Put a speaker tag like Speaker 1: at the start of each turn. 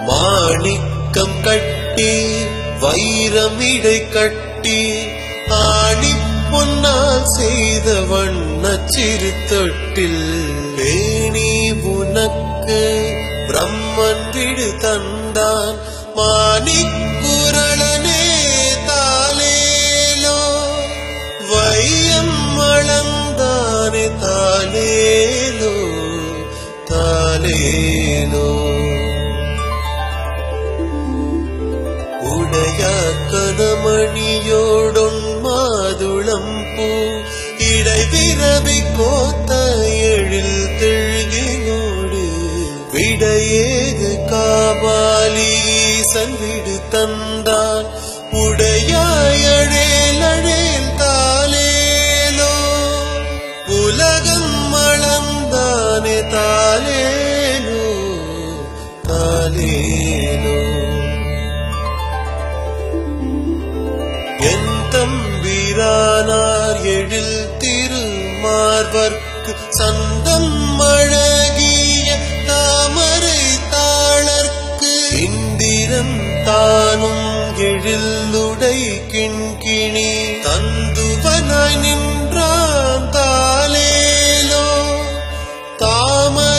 Speaker 1: மாணிக்கம் கட்டி வைரமிடை கட்டி ஆணி பொன்னால் செய்த வண்ணச்சிறு தொட்டில் பேணி உனக்கு பிரம்மன் விடு தந்தான் மாணிக்குரளனே தாலேலோ வையம் அளந்தானே தாலேலோ தாலேலோ கனமணியோடொன் மாதுளம் பூ இடைவிரவி கோத்த எழில் தெழுகினோடு விடையேது காபாலீசன் விடு தந்தான் உடையாயழேல் தாலேலோ உலகம் அளந்தானே தாலேலோ தாலேலோ என் தம்பிரானார் எழில் திருமார்வர்க்கு சந்தம் அழகிய தாமரை தாளர்க்கு இந்திரன் தானும் எழிலுடை கிண்கிணி தந்துவனாய் நின்றான் தாலேலோ தாமரை